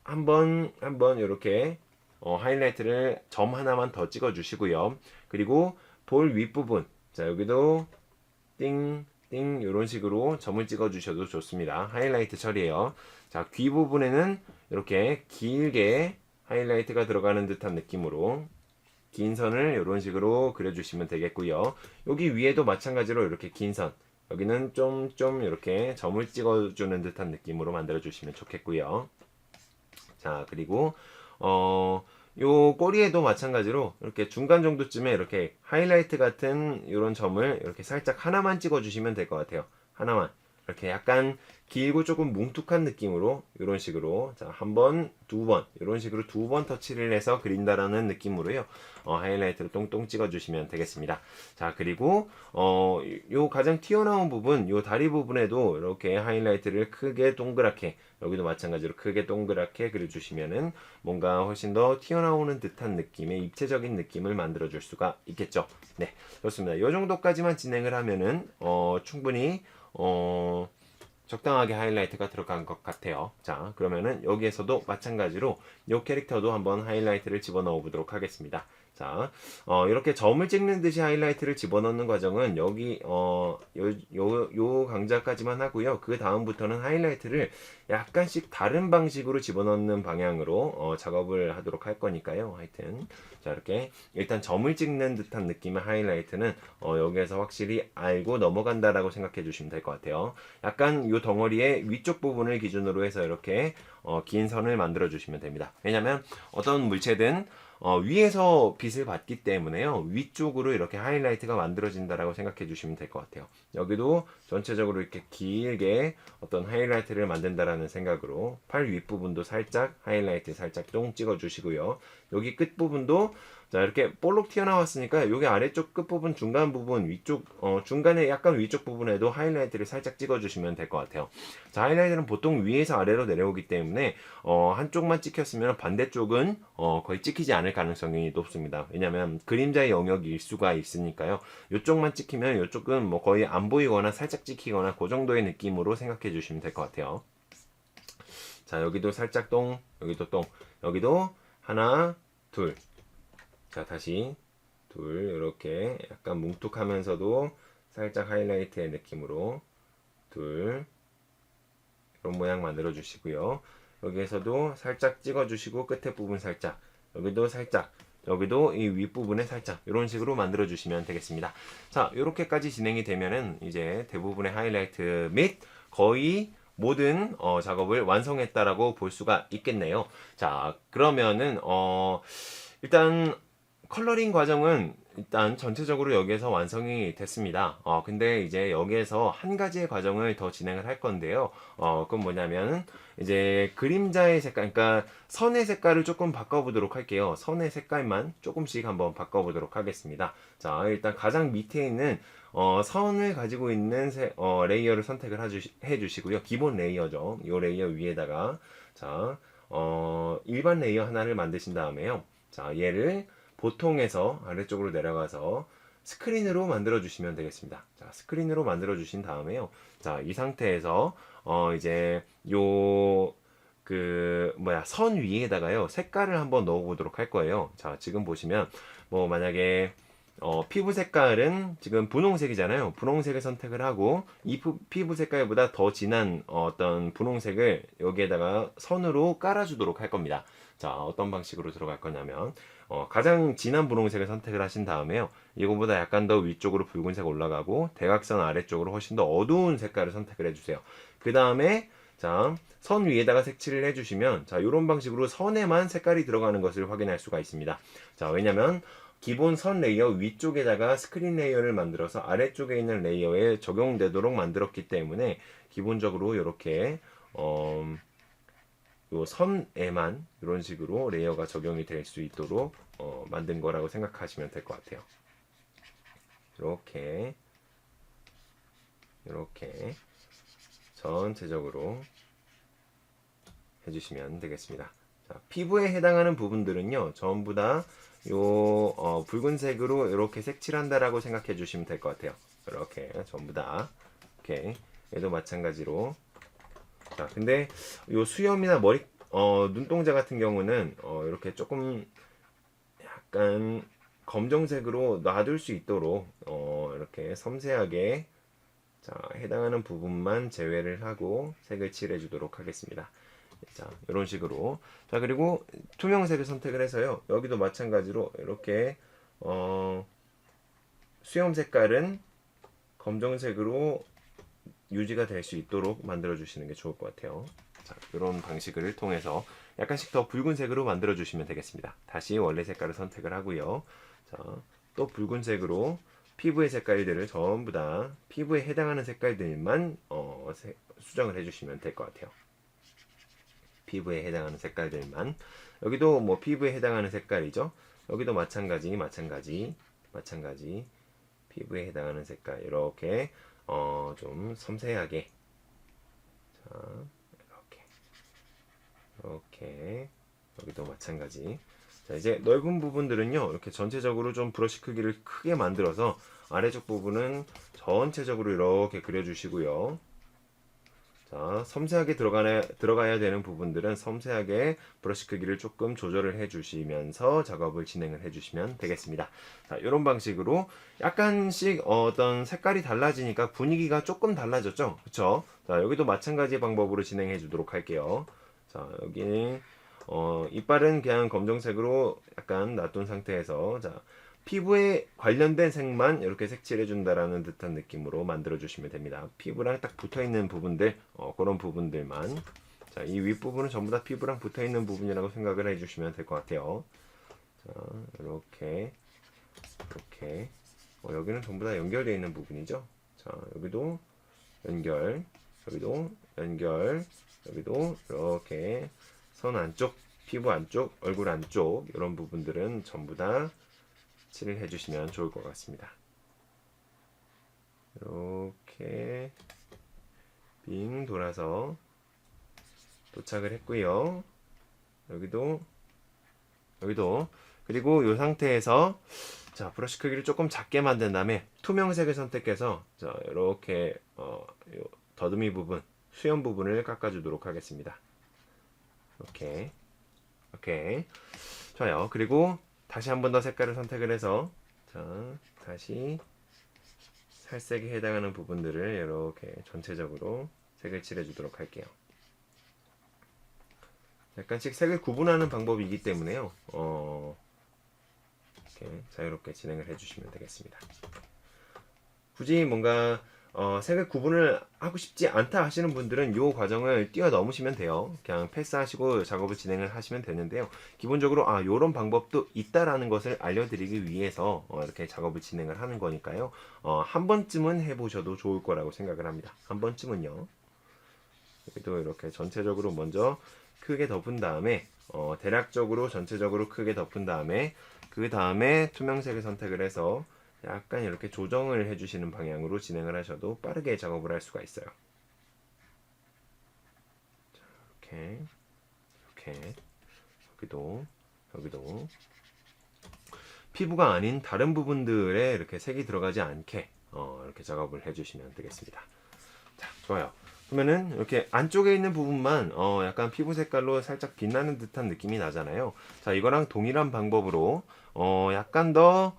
한번 이렇게 하이라이트를 점 하나만 더 찍어 주시고요. 그리고 볼 윗부분, 자, 여기도 띵, 띵 이런 식으로 점을 찍어 주셔도 좋습니다. 하이라이트 처리예요. 자, 귀 부분에는 이렇게 길게 하이라이트가 들어가는 듯한 느낌으로 긴 선을 이런 식으로 그려주시면 되겠고요. 여기 위에도 마찬가지로 이렇게 긴 선, 여기는 좀 이렇게 점을 찍어주는 듯한 느낌으로 만들어 주시면 좋겠고요. 자, 그리고 요 꼬리에도 마찬가지로 이렇게 중간 정도쯤에 이렇게 하이라이트 같은 이런 점을 이렇게 살짝 하나만 찍어 주시면 될 것 같아요. 하나만. 이렇게 약간 길고 조금 뭉툭한 느낌으로 이런 식으로 자, 한 번, 두 번 이런 식으로 두 번 터치를 해서 그린다라는 느낌으로요. 하이라이트를 똥똥 찍어 주시면 되겠습니다. 자, 그리고 요 가장 튀어나온 부분, 요 다리 부분에도 이렇게 하이라이트를 크게 동그랗게, 여기도 마찬가지로 크게 동그랗게 그려 주시면은 뭔가 훨씬 더 튀어나오는 듯한 느낌의 입체적인 느낌을 만들어 줄 수가 있겠죠. 네, 좋습니다. 요 정도까지만 진행을 하면은 충분히 적당하게 하이라이트가 들어간 것 같아요. 자, 그러면은 여기에서도 마찬가지로 이 캐릭터도 한번 하이라이트를 집어넣어 보도록 하겠습니다. 자, 이렇게 점을 찍는 듯이 하이라이트를 집어넣는 과정은 여기 요 강좌까지만 하고요. 그 다음부터는 하이라이트를 약간씩 다른 방식으로 집어넣는 방향으로 작업을 하도록 할 거니까요. 하여튼 자, 이렇게 일단 점을 찍는 듯한 느낌의 하이라이트는 여기에서 확실히 알고 넘어간다라고 생각해 주시면 될 것 같아요. 약간 요 덩어리의 위쪽 부분을 기준으로 해서 이렇게 긴 선을 만들어 주시면 됩니다. 왜냐면 어떤 물체든 위에서 빛을 받기 때문에요. 위쪽으로 이렇게 하이라이트가 만들어진다라고 생각해 주시면 될 것 같아요. 여기도 전체적으로 이렇게 길게 어떤 하이라이트를 만든다라는 생각으로 팔 윗부분도 살짝 하이라이트 살짝 똥 찍어 주시고요. 여기 끝부분도 자, 이렇게 볼록 튀어나왔으니까 여기 아래쪽 끝부분, 중간 부분, 위쪽, 중간에 약간 위쪽 부분에도 하이라이트를 살짝 찍어주시면 될 것 같아요. 자, 하이라이트는 보통 위에서 아래로 내려오기 때문에, 한쪽만 찍혔으면 반대쪽은, 거의 찍히지 않을 가능성이 높습니다. 왜냐면 그림자의 영역일 수가 있으니까요. 이쪽만 찍히면 이쪽은 뭐 거의 안 보이거나 살짝 찍히거나 그 정도의 느낌으로 생각해 주시면 될 것 같아요. 자, 여기도 살짝 똥, 여기도 똥, 여기도 하나, 둘. 자, 다시 둘, 이렇게 약간 뭉툭하면서도 살짝 하이라이트의 느낌으로 둘, 이런 모양 만들어 주시고요. 여기에서도 살짝 찍어 주시고 끝에 부분 살짝, 여기도 살짝, 여기도 이 윗부분에 살짝 이런 식으로 만들어 주시면 되겠습니다. 자, 이렇게까지 진행이 되면은 이제 대부분의 하이라이트 및 거의 모든 작업을 완성했다라고 볼 수가 있겠네요. 자, 그러면은 일단 컬러링 과정은 일단 전체적으로 여기에서 완성이 됐습니다. 근데 이제 여기에서 한 가지의 과정을 더 진행을 할 건데요. 그건 뭐냐면 이제 그림자의 색깔, 그러니까 선의 색깔을 조금 바꿔보도록 할게요. 선의 색깔만 조금씩 한번 바꿔보도록 하겠습니다. 자, 일단 가장 밑에 있는 선을 가지고 있는 레이어를 선택을 해주시고요. 기본 레이어죠. 이 레이어 위에다가 자, 일반 레이어 하나를 만드신 다음에요. 자, 얘를 보통에서 아래쪽으로 내려가서 스크린으로 만들어 주시면 되겠습니다. 자, 스크린으로 만들어 주신 다음에요. 자, 이 상태에서 이제 선 위에다가요 색깔을 한번 넣어 보도록 할 거예요. 자, 지금 보시면 뭐 만약에 피부 색깔은 지금 분홍색이잖아요. 분홍색을 선택을 하고 이 피부 색깔보다 더 진한 어떤 분홍색을 여기에다가 선으로 깔아주도록 할 겁니다. 자, 어떤 방식으로 들어갈 거냐면 가장 진한 분홍색을 선택을 하신 다음에요. 이거보다 약간 더 위쪽으로 붉은색 올라가고 대각선 아래쪽으로 훨씬 더 어두운 색깔을 선택을 해주세요. 그 다음에 자, 선 위에다가 색칠을 해주시면 자, 이런 방식으로 선에만 색깔이 들어가는 것을 확인할 수가 있습니다. 자, 왜냐면 기본 선 레이어 위쪽에다가 스크린 레이어를 만들어서 아래쪽에 있는 레이어에 적용되도록 만들었기 때문에 기본적으로 이렇게 요 선에만 이런 식으로 레이어가 적용이 될 수 있도록 만든 거라고 생각하시면 될 것 같아요. 이렇게 전체적으로 해주시면 되겠습니다. 자, 피부에 해당하는 부분들은요 전부 다 요 붉은색으로 이렇게 색칠한다라고 생각해 주시면 될 것 같아요. 이렇게 전부 다 이렇게 얘도 마찬가지로. 자, 근데 요 수염이나 머리 눈동자 같은 경우는 이렇게 조금 약간 검정색으로 놔둘 수 있도록 이렇게 섬세하게 자, 해당하는 부분만 제외를 하고 색을 칠해 주도록 하겠습니다. 자, 이런 식으로. 자, 그리고 투명색을 선택을 해서요. 여기도 마찬가지로 이렇게 수염 색깔은 검정색으로 유지가 될 수 있도록 만들어 주시는 게 좋을 것 같아요. 자, 이런 방식을 통해서 약간씩 더 붉은색으로 만들어 주시면 되겠습니다. 다시 원래 색깔을 선택을 하고요. 자, 또 붉은색으로 피부의 색깔들을 전부 다 피부에 해당하는 색깔들만 수정을 해주시면 될 것 같아요. 피부에 해당하는 색깔들만. 여기도 뭐 피부에 해당하는 색깔이죠. 여기도 마찬가지 피부에 해당하는 색깔 이렇게 좀 섬세하게 자, 이렇게 여기도 마찬가지. 자, 이제 넓은 부분들은요 이렇게 전체적으로 좀 브러쉬 크기를 크게 만들어서 아래쪽 부분은 전체적으로 이렇게 그려주시고요. 자, 섬세하게 들어가야 되는 부분들은 섬세하게 브러쉬 크기를 조금 조절을 해주시면서 작업을 진행을 해주시면 되겠습니다. 자, 이런 방식으로 약간씩 어떤 색깔이 달라지니까 분위기가 조금 달라졌죠? 그쵸? 자, 여기도 마찬가지 방법으로 진행해 주도록 할게요. 자, 여기는 이빨은 그냥 검정색으로 약간 놔둔 상태에서 자, 피부에 관련된 색만 이렇게 색칠해 준다라는 듯한 느낌으로 만들어 주시면 됩니다. 피부랑 딱 붙어 있는 부분들 그런 부분들만 자, 이 윗부분은 전부 다 피부랑 붙어 있는 부분이라고 생각을 해 주시면 될 것 같아요. 자, 이렇게 여기는 전부 다 연결되어 있는 부분이죠. 자, 여기도 연결, 여기도 연결, 여기도 이렇게 선 안쪽, 피부 안쪽, 얼굴 안쪽 이런 부분들은 전부 다 칠을 해주시면 좋을 것 같습니다. 이렇게 빙 돌아서 도착을 했고요. 여기도 그리고 이 상태에서 자, 브러쉬 크기를 조금 작게 만든 다음에 투명색을 선택해서 자, 이렇게 요 더듬이 부분, 수염 부분을 깎아주도록 하겠습니다. 오케이. 좋아요. 그리고 다시 한 번 더 색깔을 선택을 해서 자, 다시 살색에 해당하는 부분들을 이렇게 전체적으로 색을 칠해주도록 할게요. 약간씩 색을 구분하는 방법이기 때문에요. 이렇게 자유롭게 진행을 해주시면 되겠습니다. 굳이 뭔가 색을 구분을 하고 싶지 않다 하시는 분들은 이 과정을 뛰어넘으시면 돼요. 그냥 패스하시고 작업을 진행을 하시면 되는데요. 기본적으로 이런 방법도 있다라는 것을 알려드리기 위해서 이렇게 작업을 진행을 하는 거니까요. 한 번쯤은 해보셔도 좋을 거라고 생각을 합니다. 한 번쯤은요. 여기도 이렇게 전체적으로 먼저 크게 덮은 다음에 대략적으로 전체적으로 크게 덮은 다음에 그 다음에 투명색을 선택을 해서 약간 이렇게 조정을 해주시는 방향으로 진행을 하셔도 빠르게 작업을 할 수가 있어요. 자, 이렇게 여기도 피부가 아닌 다른 부분들에 이렇게 색이 들어가지 않게 이렇게 작업을 해주시면 되겠습니다. 자, 좋아요. 그러면은 이렇게 안쪽에 있는 부분만 약간 피부 색깔로 살짝 빛나는 듯한 느낌이 나잖아요. 자, 이거랑 동일한 방법으로 약간 더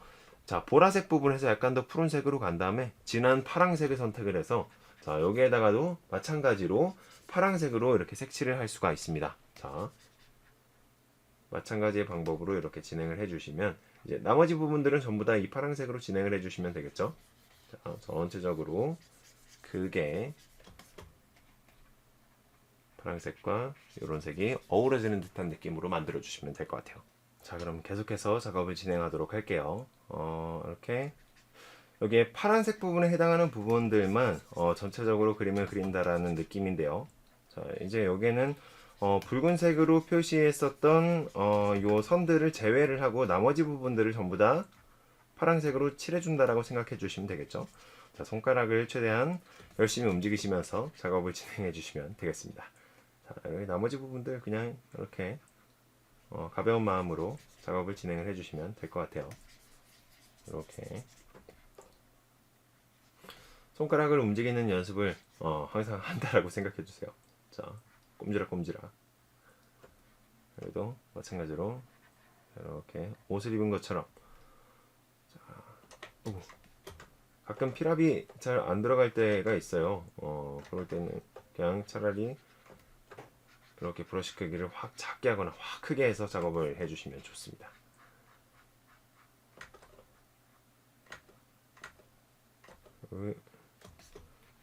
보라색 부분에서 약간 더 푸른색으로 간 다음에 진한 파란색을 선택을 해서 자, 여기에다가도 마찬가지로 파란색으로 이렇게 색칠을 할 수가 있습니다. 자, 마찬가지의 방법으로 이렇게 진행을 해주시면 이제 나머지 부분들은 전부 다 이 파란색으로 진행을 해주시면 되겠죠. 자, 전체적으로 크게 파란색과 이런 색이 어우러지는 듯한 느낌으로 만들어 주시면 될 것 같아요. 자, 그럼 계속해서 작업을 진행하도록 할게요. 이렇게 여기에 파란색 부분에 해당하는 부분들만 전체적으로 그림을 그린다라는 느낌인데요. 자, 이제 여기에는 붉은색으로 표시했었던 요 선들을 제외를 하고 나머지 부분들을 전부 다 파란색으로 칠해준다라고 생각해 주시면 되겠죠. 자, 손가락을 최대한 열심히 움직이시면서 작업을 진행해 주시면 되겠습니다. 자, 여기 나머지 부분들 그냥 이렇게 가벼운 마음으로 작업을 진행을 해주시면 될 것 같아요. 이렇게 손가락을 움직이는 연습을 항상 한다라고 생각해 주세요. 자, 꼼지락꼼지락. 여기도 마찬가지로 이렇게 옷을 입은 것처럼. 자, 가끔 피랍이 잘 안 들어갈 때가 있어요. 그럴 때는 그냥 차라리 이렇게 브러쉬 크기를 확 작게 하거나 확 크게 해서 작업을 해주시면 좋습니다.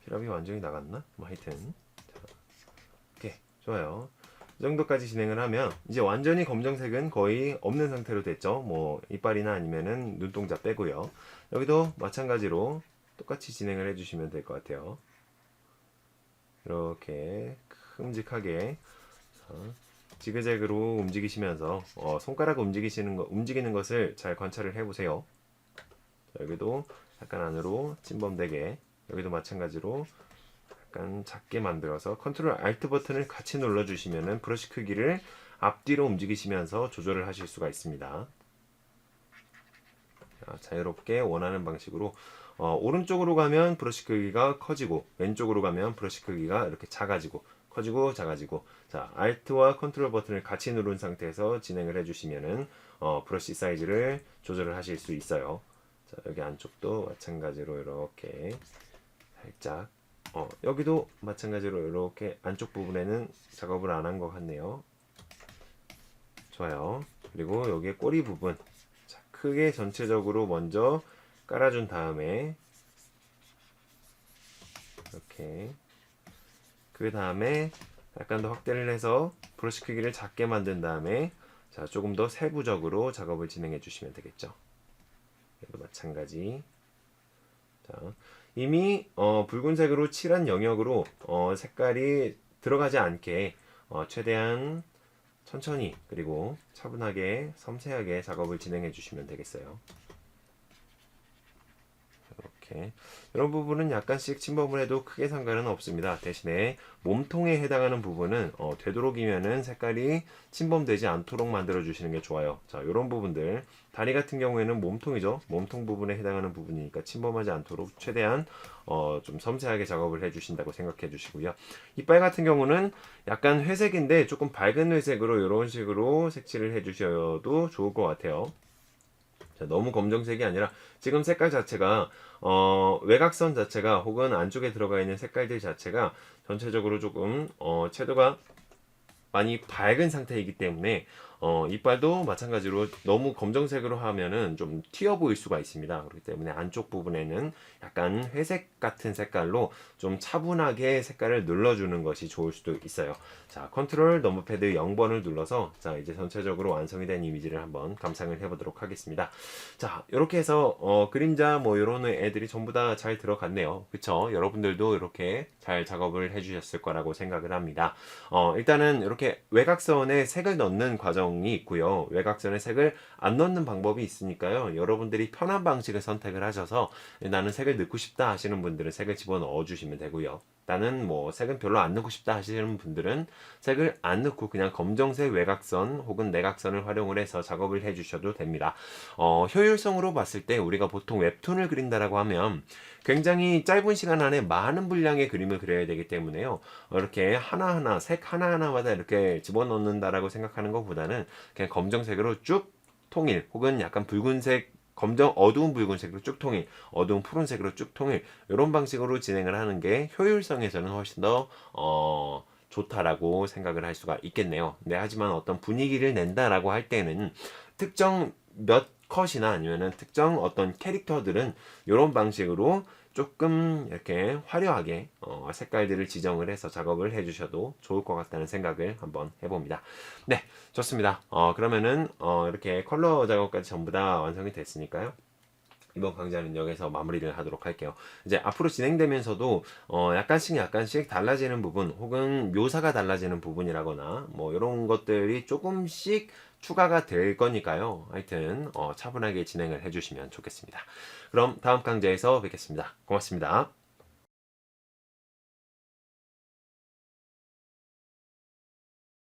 피랍이 완전히 나갔나? 뭐 하여튼 자, 오케이, 좋아요. 이 정도까지 진행을 하면 이제 완전히 검정색은 거의 없는 상태로 됐죠. 뭐 이빨이나 아니면은 눈동자 빼고요. 여기도 마찬가지로 똑같이 진행을 해주시면 될 것 같아요. 이렇게 큼직하게 지그재그로 움직이시면서 손가락 움직이는 것을 잘 관찰을 해보세요. 여기도 약간 안으로 침범되게, 여기도 마찬가지로 약간 작게 만들어서 컨트롤 알트 버튼을 같이 눌러주시면은 브러쉬 크기를 앞뒤로 움직이시면서 조절을 하실 수가 있습니다. 자, 자유롭게 원하는 방식으로 오른쪽으로 가면 브러쉬 크기가 커지고 왼쪽으로 가면 브러쉬 크기가 이렇게 작아지고 커지고 작아지고, 자, Alt와 컨트롤 버튼을 같이 누른 상태에서 진행을 해주시면은 브러쉬 사이즈를 조절을 하실 수 있어요. 자, 여기 안쪽도 마찬가지로 이렇게 살짝 여기도 마찬가지로 이렇게 안쪽 부분에는 작업을 안 한 것 같네요. 좋아요. 그리고 여기에 꼬리 부분, 자, 크게 전체적으로 먼저 깔아준 다음에 이렇게 그 다음에 약간 더 확대를 해서 브러쉬 크기를 작게 만든 다음에 자, 조금 더 세부적으로 작업을 진행해 주시면 되겠죠. 얘도 마찬가지. 자, 이미 붉은색으로 칠한 영역으로 색깔이 들어가지 않게 최대한 천천히 그리고 차분하게 섬세하게 작업을 진행해 주시면 되겠어요. 이렇게 이런 부분은 약간씩 침범을 해도 크게 상관은 없습니다. 대신에 몸통에 해당하는 부분은 되도록이면은 색깔이 침범되지 않도록 만들어 주시는 게 좋아요. 자, 이런 부분들, 다리 같은 경우에는 몸통이죠. 몸통 부분에 해당하는 부분이니까 침범하지 않도록 최대한 좀 섬세하게 작업을 해주신다고 생각해 주시고요. 이빨 같은 경우는 약간 회색인데 조금 밝은 회색으로 이런 식으로 색칠을 해주셔도 좋을 것 같아요. 자, 자, 너무 검정색이 아니라 지금 색깔 자체가 외곽선 자체가 혹은 안쪽에 들어가 있는 색깔들 자체가 전체적으로 조금 채도가 많이 밝은 상태이기 때문에 이빨도 마찬가지로 너무 검정색으로 하면은 좀 튀어 보일 수가 있습니다. 그렇기 때문에 안쪽 부분에는 약간 회색 같은 색깔로 좀 차분하게 색깔을 눌러주는 것이 좋을 수도 있어요. 자, 컨트롤 넘버패드 0번을 눌러서 자, 이제 전체적으로 완성이 된 이미지를 한번 감상을 해보도록 하겠습니다. 자, 이렇게 해서 그림자 뭐 이런 애들이 전부 다 잘 들어갔네요. 그쵸? 여러분들도 이렇게 잘 작업을 해주셨을 거라고 생각을 합니다. 일단은 이렇게 외곽선에 색을 넣는 과정이 있고요. 외곽선에 색을 안 넣는 방법이 있으니까요. 여러분들이 편한 방식을 선택을 하셔서 나는 색을 넣고 싶다 하시는 분들은 색을 집어넣어 주시면 되고요. 나는 뭐 색은 별로 안 넣고 싶다 하시는 분들은 색을 안 넣고 그냥 검정색 외곽선 혹은 내곽선을 활용을 해서 작업을 해 주셔도 됩니다. 효율성으로 봤을 때 우리가 보통 웹툰을 그린다라고 하면 굉장히 짧은 시간 안에 많은 분량의 그림을 그려야 되기 때문에요. 이렇게 하나하나 색 하나하나마다 이렇게 집어넣는다라고 생각하는 것보다는 그냥 검정색으로 쭉 통일 혹은 약간 붉은색 어두운 붉은색으로 쭉 통일, 어두운 푸른색으로 쭉 통일 이런 방식으로 진행을 하는 게 효율성에서는 훨씬 더 좋다라고 생각을 할 수가 있겠네요. 네, 하지만 어떤 분위기를 낸다라고 할 때는 특정 몇 컷이나 아니면은 특정 어떤 캐릭터들은 이런 방식으로 조금 이렇게 화려하게 색깔들을 지정을 해서 작업을 해주셔도 좋을 것 같다는 생각을 한번 해봅니다. 네, 좋습니다. 그러면은 이렇게 컬러 작업까지 전부 다 완성이 됐으니까요. 이번 강좌는 여기서 마무리를 하도록 할게요. 이제 앞으로 진행되면서도 약간씩 달라지는 부분 혹은 묘사가 달라지는 부분이라거나 뭐 이런 것들이 조금씩 추가가 될 거니까요. 하여튼 차분하게 진행을 해주시면 좋겠습니다. 그럼 다음 강좌에서 뵙겠습니다. 고맙습니다.